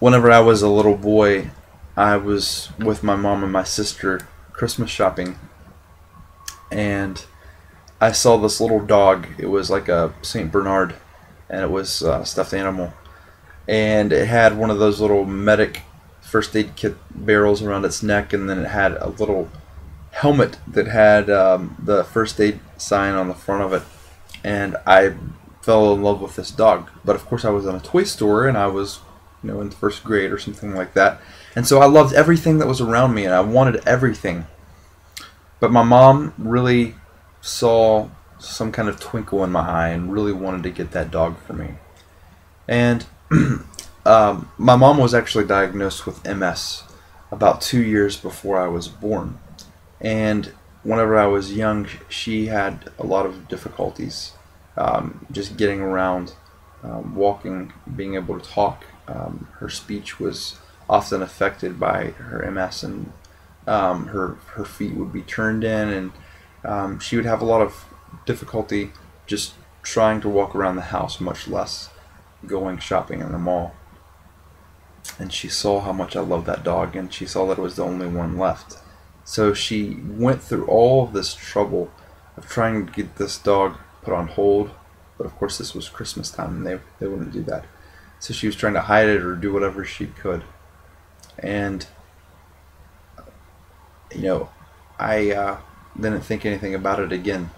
Whenever I was a little boy, I was with my mom and my sister Christmas shopping, and I saw this little dog. It was like a Saint Bernard, and it was a stuffed animal, and it had one of those little medic first aid kit barrels around its neck, and then it had a little helmet that had the first aid sign on the front of it. And I fell in love with this dog. But of course, I was in a toy store, and I was, in first grade or something like that. And so I loved everything that was around me, and I wanted everything. But my mom really saw some kind of twinkle in my eye and really wanted to get that dog for me. And my mom was actually diagnosed with MS about 2 years before I was born. And whenever I was young, she had a lot of difficulties just getting around, walking, being able to talk. Her speech was often affected by her MS, and her feet would be turned in, and she would have a lot of difficulty just trying to walk around the house, much less going shopping in the mall. And she saw how much I loved that dog, and she saw that it was the only one left. So she went through all of this trouble of trying to get this dog put on hold. But of course this was Christmas time, and they wouldn't do that. So she was trying to hide it or do whatever she could. And I didn't think anything about it again.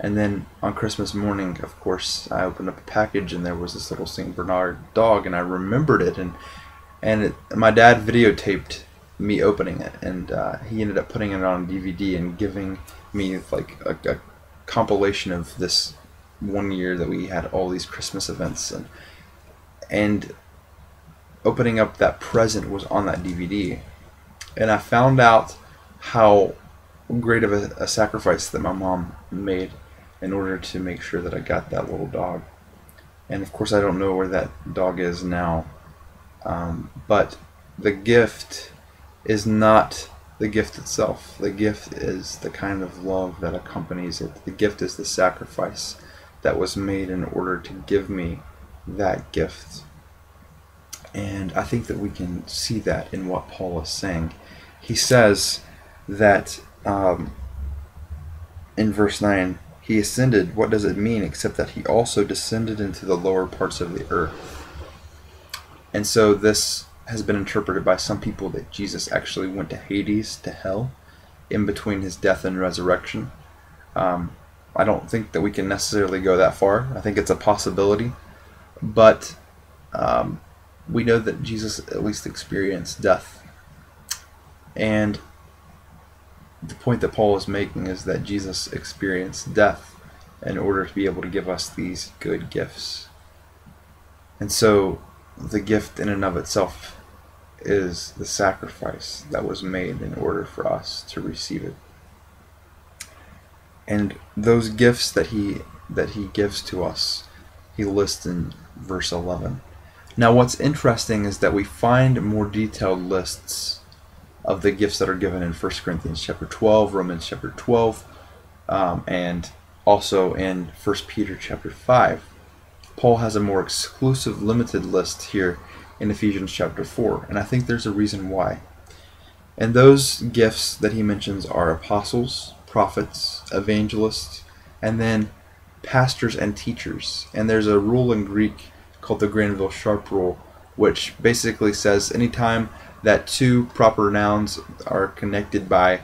And then on Christmas morning, of course, I opened up a package, and there was this little Saint Bernard dog, and I remembered it, and my dad videotaped me opening it, and he ended up putting it on DVD and giving me like a compilation of this one year that we had all these Christmas events, and opening up that present was on that DVD, and I found out how great of a sacrifice that my mom made in order to make sure that I got that little dog. And of course I don't know where that dog is now, but the gift is not the gift itself. The gift is the kind of love that accompanies it. The gift is the sacrifice that was made in order to give me that gift. And I think that we can see that in what Paul is saying. He says that in verse 9, he ascended. What does it mean except that he also descended into the lower parts of the earth? And so this has been interpreted by some people that Jesus actually went to Hades, to hell, in between his death and resurrection. I don't think that we can necessarily go that far. I think it's a possibility. But we know that Jesus at least experienced death. And the point that Paul is making is that Jesus experienced death in order to be able to give us these good gifts. And so the gift in and of itself is the sacrifice that was made in order for us to receive it. And those gifts that he gives to us, he lists in verse 11. Now what's interesting is that we find more detailed lists of the gifts that are given in 1 Corinthians chapter 12, Romans chapter 12, and also in 1 Peter chapter 5. Paul has a more exclusive, limited list here in Ephesians chapter 4, and I think there's a reason why. And those gifts that he mentions are apostles, prophets, evangelists, and then pastors and teachers. And there's a rule in Greek called the Granville-Sharp rule, which basically says anytime that two proper nouns are connected by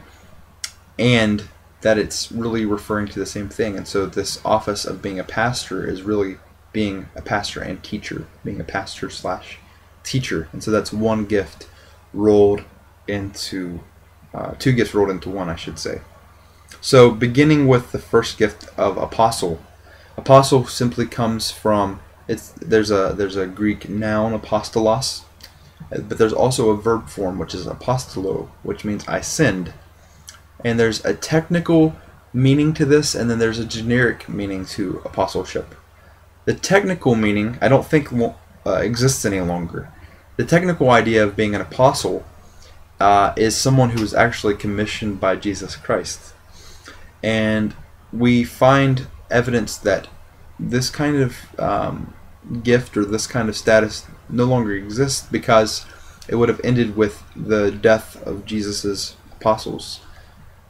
and, that it's really referring to the same thing. And so this office of being a pastor is really being a pastor and teacher, being a pastor slash teacher. And so that's one gift rolled into, two gifts rolled into one, I should say. So beginning with the first gift of apostle. Apostle simply comes from, there's a Greek noun, apostolos, but there's also a verb form, which is apostolo, which means I send. And there's a technical meaning to this, and then there's a generic meaning to apostleship. The technical meaning, I don't think exists any longer. The technical idea of being an apostle is someone who is actually commissioned by Jesus Christ. And we find evidence that this kind of gift or this kind of status no longer exists, because it would have ended with the death of Jesus' apostles.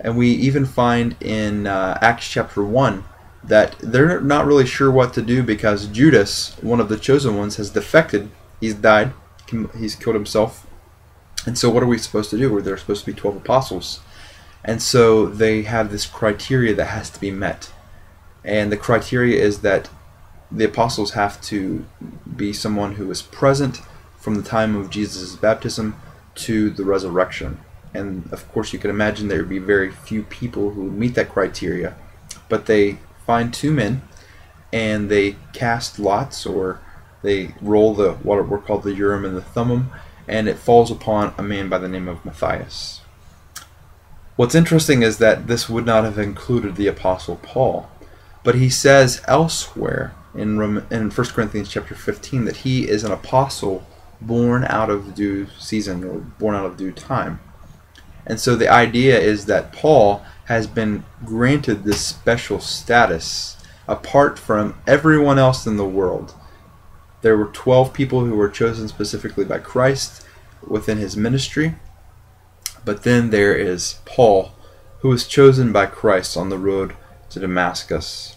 And we even find in Acts chapter 1 that they're not really sure what to do, because Judas, one of the chosen ones, has defected. He's died. He's killed himself. And so what are we supposed to do? Where there are supposed to be 12 apostles. And so they have this criteria that has to be met. And the criteria is that the apostles have to be someone who was present from the time of Jesus' baptism to the resurrection. And of course you can imagine there would be very few people who would meet that criteria. But they find 2 men, and they cast lots, or they roll what were called the Urim and the Thummim, and it falls upon a man by the name of Matthias. What's interesting is that this would not have included the Apostle Paul, but he says elsewhere in 1 Corinthians chapter 15 that he is an apostle born out of due season, or born out of due time. And so the idea is that Paul has been granted this special status apart from everyone else in the world. There were 12 people who were chosen specifically by Christ within his ministry. But then there is Paul, who was chosen by Christ on the road to Damascus.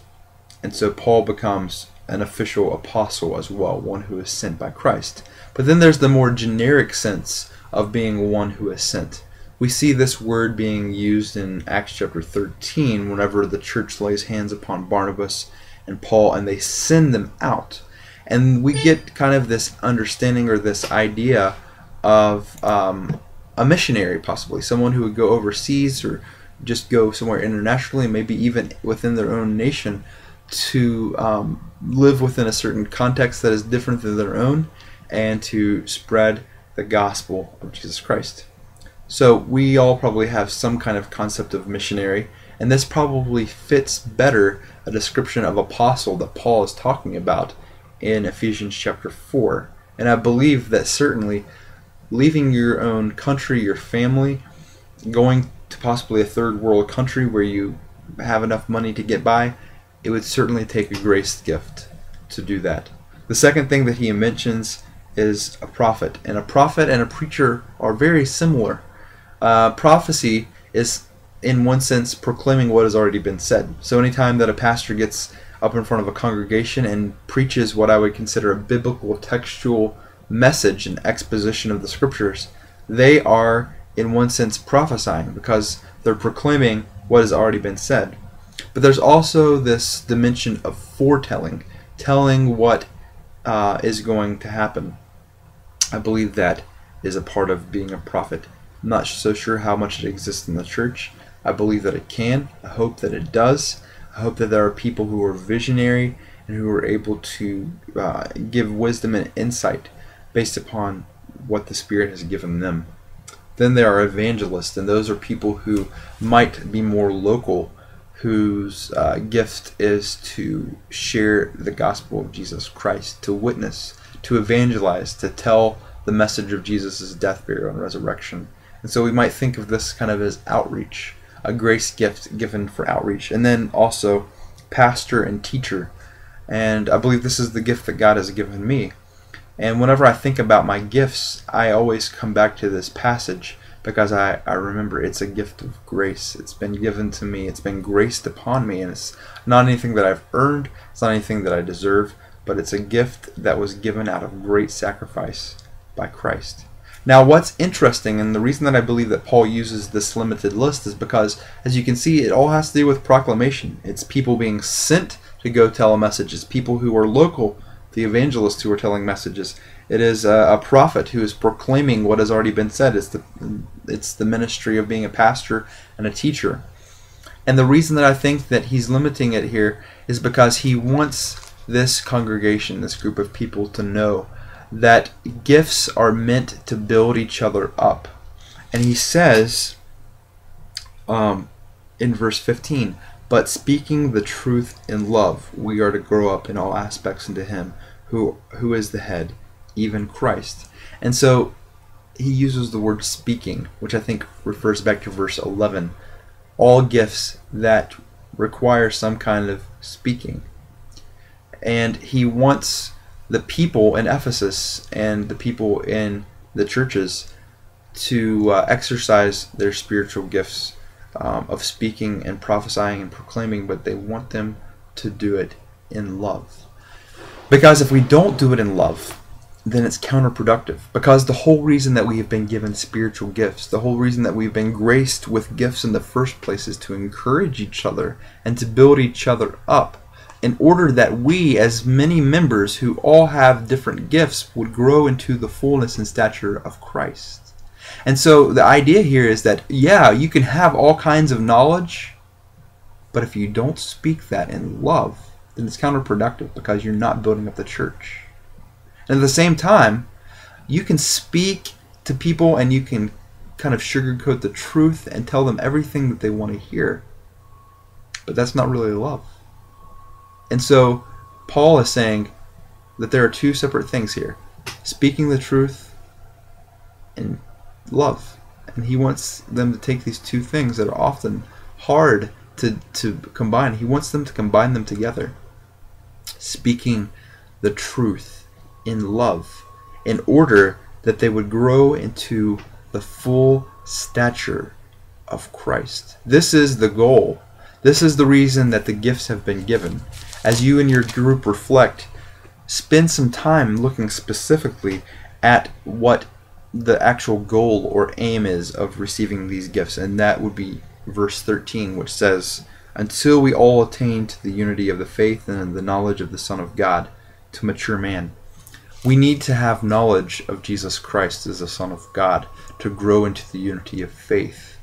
And so Paul becomes an official apostle as well, one who is sent by Christ. But then there's the more generic sense of being one who is sent. We see this word being used in Acts chapter 13 whenever the church lays hands upon Barnabas and Paul and they send them out. And we get kind of this understanding, or this idea of a missionary, possibly someone who would go overseas or just go somewhere internationally, maybe even within their own nation, to live within a certain context that is different than their own, and to spread the gospel of Jesus Christ. So we all probably have some kind of concept of missionary, and this probably fits better a description of apostle that Paul is talking about in Ephesians chapter 4. And I believe that certainly leaving your own country, your family, going to possibly a third world country where you have enough money to get by, it would certainly take a grace gift to do that. The second thing that he mentions is a prophet. And a prophet and a preacher are very similar. Prophecy is, in one sense, proclaiming what has already been said. So anytime that a pastor gets up in front of a congregation and preaches what I would consider a biblical textual message and exposition of the scriptures, they are, in one sense, prophesying, because they're proclaiming what has already been said. But there's also this dimension of foretelling, telling what is going to happen. I believe that is a part of being a prophet. I'm not so sure how much it exists in the church. I believe that it can. I hope that it does. I hope that there are people who are visionary and who are able to give wisdom and insight based upon what the Spirit has given them. Then there are evangelists, and those are people who might be more local, whose gift is to share the gospel of Jesus Christ, to witness, to evangelize, to tell the message of Jesus' death, burial, and resurrection. And so we might think of this kind of as outreach, a grace gift given for outreach. And then also pastor and teacher. And I believe this is the gift that God has given me. And whenever I think about my gifts, I always come back to this passage, because I remember it's a gift of grace. It's been given to me. It's been graced upon me. And it's not anything that I've earned. It's not anything that I deserve. But it's a gift that was given out of great sacrifice by Christ. Now, what's interesting, and the reason that I believe that Paul uses this limited list, is because, as you can see, it all has to do with proclamation. It's people being sent to go tell a message. It's people who are local, the evangelists who are telling messages. It is a prophet who is proclaiming what has already been said. It's the ministry of being a pastor and a teacher. And the reason that I think that he's limiting it here is because he wants this congregation, this group of people, to know that gifts are meant to build each other up. And he says in verse 15, "But speaking the truth in love, we are to grow up in all aspects into him who is the head, even Christ." And so he uses the word speaking, which I think refers back to verse 11. All gifts that require some kind of speaking. And he wants the people in Ephesus and the people in the churches to exercise their spiritual gifts of speaking and prophesying and proclaiming, but they want them to do it in love. Because if we don't do it in love, then it's counterproductive. Because the whole reason that we have been given spiritual gifts, the whole reason that we've been graced with gifts in the first place, is to encourage each other and to build each other up, in order that we, as many members who all have different gifts, would grow into the fullness and stature of Christ. And so the idea here is that, yeah, you can have all kinds of knowledge, but if you don't speak that in love, then it's counterproductive, because you're not building up the church. And at the same time, you can speak to people and you can kind of sugarcoat the truth and tell them everything that they want to hear, but that's not really love. And so Paul is saying that there are two separate things here: speaking the truth and love. And he wants them to take these two things that are often hard to combine. He wants them to combine them together. Speaking the truth in love, in order that they would grow into the full stature of Christ. This is the goal. This is the reason that the gifts have been given. As you and your group reflect, spend some time looking specifically at what the actual goal or aim is of receiving these gifts. And that would be verse 13, which says, "Until we all attain to the unity of the faith and the knowledge of the Son of God, to mature man." We need to have knowledge of Jesus Christ as the Son of God to grow into the unity of faith.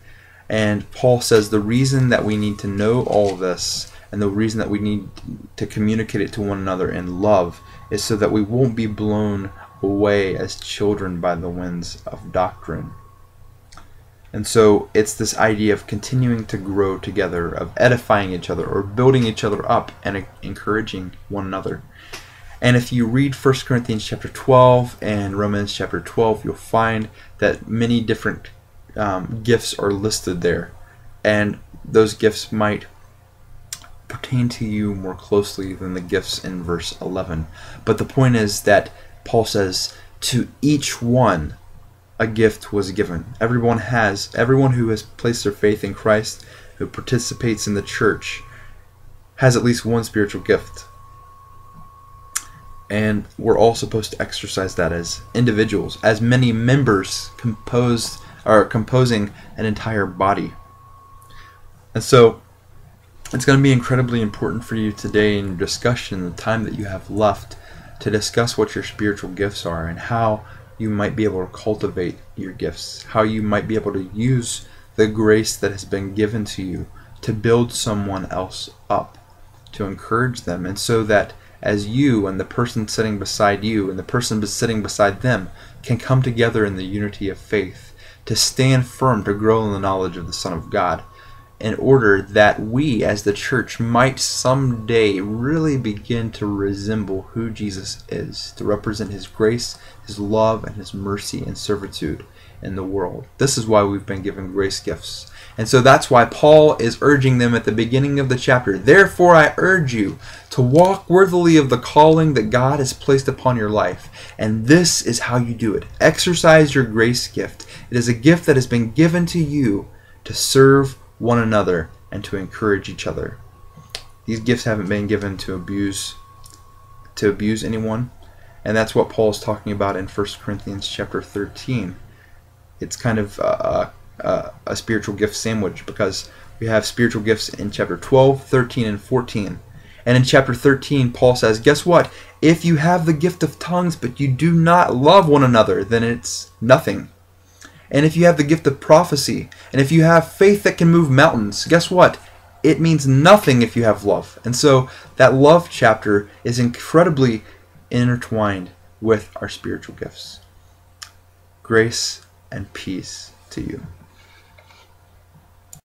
And Paul says the reason that we need to know all this, and the reason that we need to communicate it to one another in love, is so that we won't be blown away as children by the winds of doctrine. And so it's this idea of continuing to grow together, of edifying each other, or building each other up and encouraging one another. And if you read 1 Corinthians chapter 12 and Romans chapter 12, you'll find that many different gifts are listed there. And those gifts might pertain to you more closely than the gifts in verse 11. But the point is that Paul says, to each one a gift was given. Everyone who has placed their faith in Christ, who participates in the church, has at least one spiritual gift. And we're all supposed to exercise that as individuals, as many members composing an entire body. And so it's going to be incredibly important for you today in your discussion, the time that you have left, to discuss what your spiritual gifts are and how you might be able to cultivate your gifts, how you might be able to use the grace that has been given to you to build someone else up, to encourage them, and so that as you and the person sitting beside you and the person sitting beside them can come together in the unity of faith, to stand firm, to grow in the knowledge of the Son of God, in order that we as the church might someday really begin to resemble who Jesus is, to represent His grace, His love, and His mercy and servitude in the world. This is why we've been given grace gifts. And so that's why Paul is urging them at the beginning of the chapter, "Therefore I urge you to walk worthily of the calling that God has placed upon your life." And this is how you do it. Exercise your grace gift. It is a gift that has been given to you to serve one another and to encourage each other. These gifts haven't been given to abuse anyone. And that's what Paul is talking about in 1 Corinthians chapter 13. It's kind of a spiritual gift sandwich, because we have spiritual gifts in chapter 12, 13, and 14. And in chapter 13, Paul says, guess what? If you have the gift of tongues, but you do not love one another, then it's nothing. And if you have the gift of prophecy, and if you have faith that can move mountains, guess what? It means nothing if you have love. And so that love chapter is incredibly intertwined with our spiritual gifts. Grace and peace to you.